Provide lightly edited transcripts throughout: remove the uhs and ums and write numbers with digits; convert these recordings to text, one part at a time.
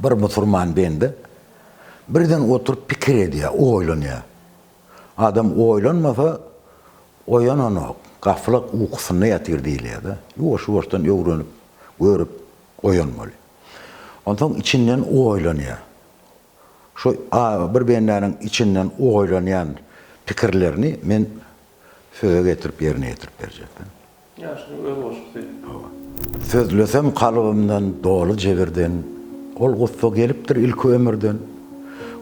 Bir musulman bende birden oturup pikir ediyor, oýlanýar. Adam oýlanmasa oýananok, gaflak uykusyna ýatyr diýilýär-de. Ýoş-ýoşdan öwrenip, görüp oýanmaly. Ondan içinden oýlanýar. Şu bir benläniň içinden oýlanýan pikirlerini men söze getirip yerine getirip berjekdim. Ýaşyň öz goşupdy. Sözlesem kalbimden dolu jebirden, ol gusso gelipdir ilki ömürden.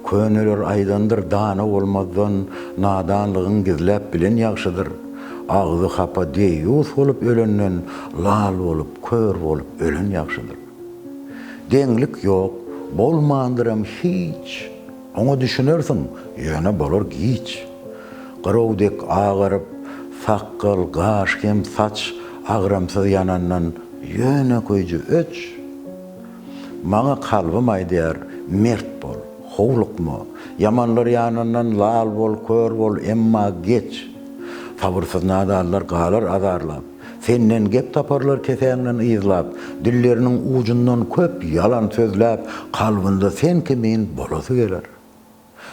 Köneler aydandır dana olmazdan, nadanlığın gizlep bilen ýagşydyr. Ağzı hapa deýýus bolup ölenden, lal bolup, kör bolup ölen ýagşydyr. Deňlik ýok, bolmandyram hiç. Oňa düşünersiň, ýöne bolar giç. Gyrowdek agyryp, sakkal, gaş hem saç agramsız yanandan ýöne köýjü öç. Maňa kalbym aýdýar, mert bol, howlukma, yamanlar ýanyndan lal bol, kör bol, emma geç. Sabırsyz nadanlar galar azarlap, senden gep taparlar kesäňden ýyzlap, dilleriniň ujundan köp yalan sözläp, kalbynda sen kimin bolasy geler.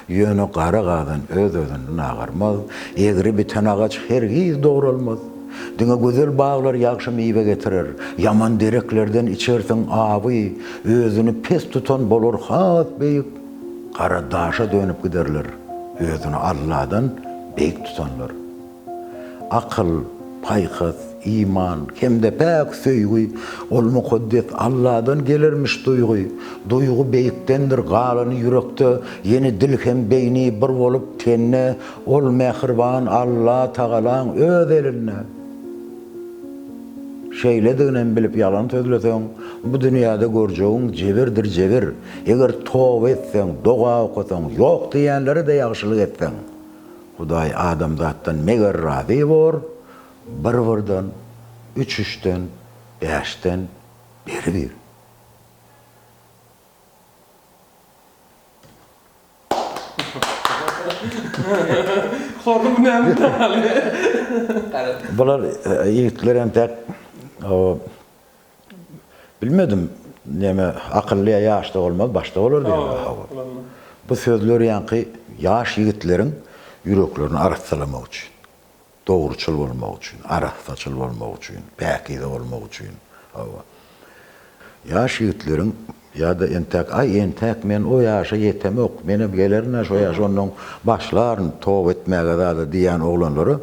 Ýöne gara gadan öz-özünden agarmaz, egri biten agaç hergiz dogralmaz. Diňe gözel baglar ýagşy meýwe getirir, yaman dereklerden içersiň aby, özüni pes tutan bolar hat beýik, gara daşa dönüp giderler, özüni Allahdan beýik tutanlar. Akıl, paýhas, iman, hemde pek söýgü, ol mukaddes Allah'dan gelirmiş duygu. Duygu beýikdendir, galany yürekde, yeni dil hem beyni bir bolup tenne, ol mehriban Allah Tagalaň öz eline. Şeýlediginem bilip yalan sözleseň, bu dünýäde görjegiň jebirdir jebir. Eger towba etseň, doga okasaň, ýok diýenleri de ýagşylyk etseň, Hudaý adam zatdan meger razy bor, bir-birden, üç-üçden, beşden beri bir. Hordum näme däli? Bular ýigitler entek bilmedim näme akyllyğa ýaşda bolmaz, başda bolar diýip. Bu sözler ýanky ýaş ýigitleriň yüreklerini arasalamak için, doğruçul olmak için, arasçıl olmak için, pekide olmak için. Yaş yiğitlerin ya da entek men o yaşa yetemek, meni gelerine şu yaş onun başlarını tov etmeye da diyen oğlanları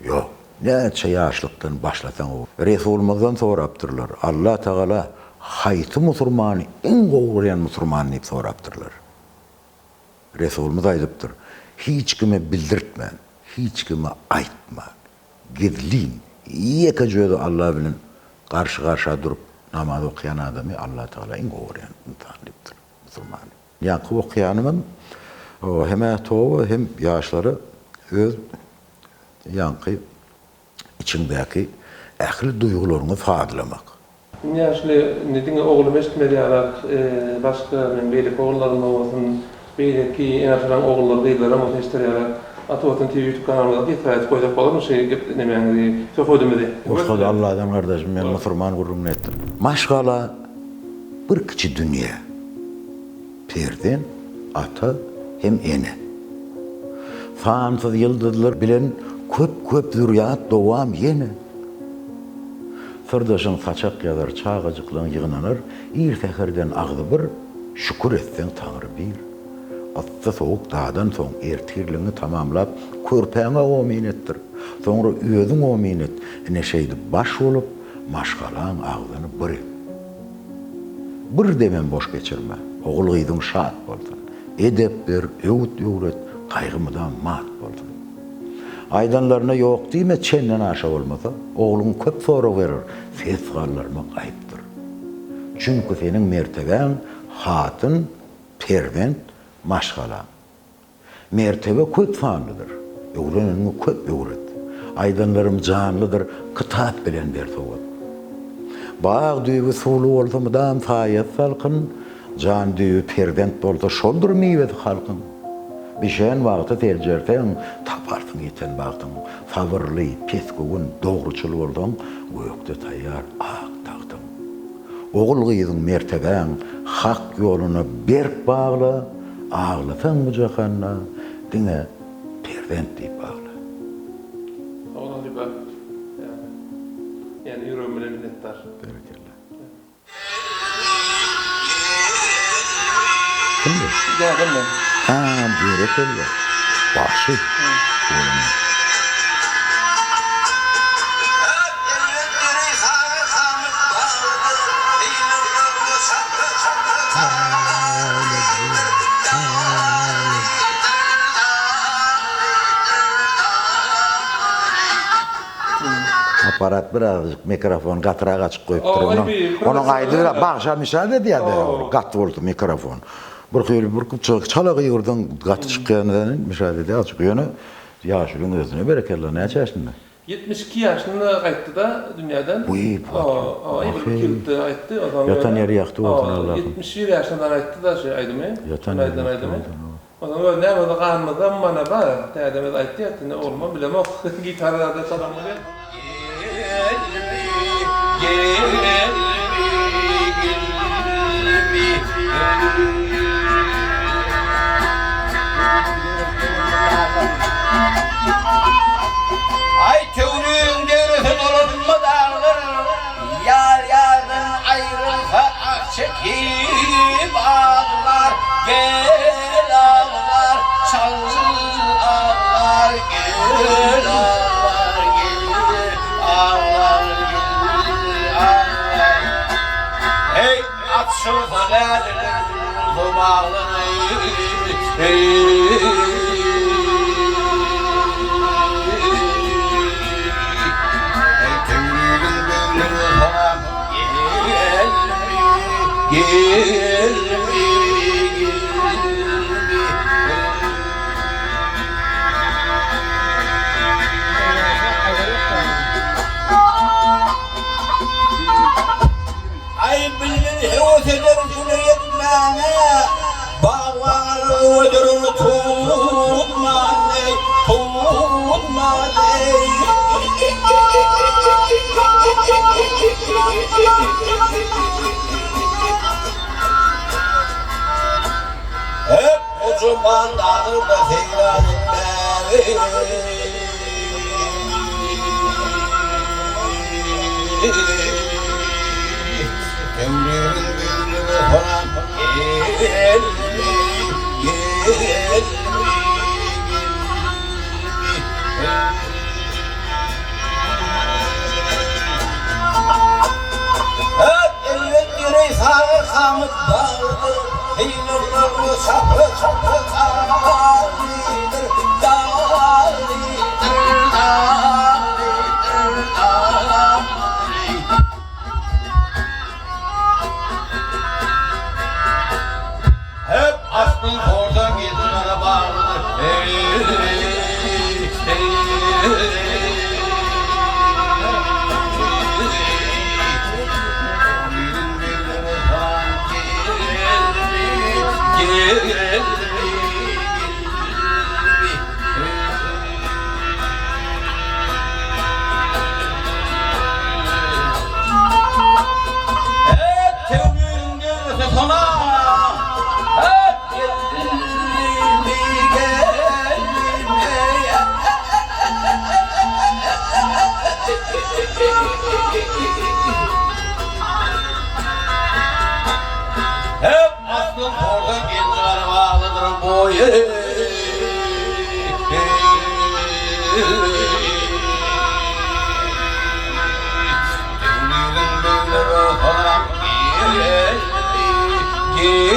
yok. Neçe yaşlıktan başlatan o. Resulümüzden soraptırlar. Allah Teala hayti musulmanı, en doğruyan musulmanı deyip soraptırlar. Resulümüz aydıptır. Hiç kime bildirtmen, hiç kime aytma, gizlin, yekeceğiz Allah bilen karşı durup namaz okuyan adamı Allah Teala en doğruyan tanrıptır, musulman. Yankı okuyanımın hem toğu hem yaşları öz yankı içindeki ehli duygularını fadlamak. Yaşlı nediňe oğlum eşitmediýär, başga men beýlik oğullarym bolsun, beýleki en azından oğullar diýdiler ama eşitdirýär. Atwatyn TV YouTube kanalynda diýip goýdak bolarmy şey nemeňi söhbetimizi. Oşkal Allah'dan kardeşim men musulman gurum etdim. Maşgala bir kiçi dünýä. Perden ata hem ene. Fansız yıldızlar bilen köp zürriyat dowam yene. Sırdaşın saçak ýazar, çağıcıklığın yığınanır, ir seherden ağzı bir, şükür etsen Tanrı bir. Atsa soğuk dağdan soň ertirliğini tamamlap, körpäňe omin ettir. Sonra özüň omin et, neşeýdi baş bolup, maşgalaň ağzyny bir et. Bir demen boş geçirme, oğul gyzyň şat bolsun. Edep bir, öwüt öwret, kaygymydan mat bolsun. Aydanlarına yok diýme, çenden aşa bolmasa, oğlun köp sorak verir, ses gallarma gaýpdyr. Çünkü senin mertebeň hatyn, pervent, maşgala. Mertebe köp sanlydyr. Öwrenini köp öwret. Aydanlarym canlydyr, kitap bilen bersogat. Bağ düýbi suwly bolsa mydam faýat salkyn, jan düýbi pervent bolsa şoldur meýwet halkyn. Bişen wagty terjersen taparsın ýeten wagtyň. Fawrly, pesgugün, dogruçul boldun, gökde taýýar ak tagdyň. Oğul gyzyň mertebeň hak yoluna berk bağla, ağlatan bu cahanna, dine perdent deyip bağla. Oğlan gibi yani yüreğim bilen minnettar. Berekellah. Kimdi? Ya ben. Ha, berekellah. Başı. Oğlum. Aparat birazcık mikrofon katırağa açık koyup duruyor. Onun aydıra bağışa müsaade diye de katı oldu mikrofon. Bir burkup çala kıyırdan katı çıkıyordan müsaade diye açık yönü. Yaşılın gözüne berekellah ne yaşında? 72 yaşında kayıttı da dünyadan. Uy, bir kilde ayttı. Yatan yeri yaktı olsun Allah'ım. 71 yaşından ayttı da şey aydımı. Yatan yeri yaktı olsun. O zaman ne oldu kanmadan bana var. Tədəmiz ayttı ya, ne olma bilemem. Gitarlarda salam oluyor. Ay tövlüğün dersin olur mu dağlar, yar yardan ayrılsa ah çekip ağlar, gel ağlar, çal ağlar, gel ağlar, gel ağlar, gel ağlar. Hey açılsa nereden dumağını, ay bilir heveseder cüneyet mâne, bağlar ödürünü tutmâne, tutmâne. Hep o cumanları da tekrar etmeli. Ömrümün bülbülü falan gel mi, gel mi, hep elbet yüreği sarı kamıt bağlı, heylurlu sapı sapı dağlıdır, dağlıdır, dağlıdır, dağlıdır. Hep aklın oradan gitmene bağlıdır. Hep tevbün görürse sana, hep gelimi hep aklın orada gençlere bağlıdır boyu. Gönlümün böyle falan gel, gel.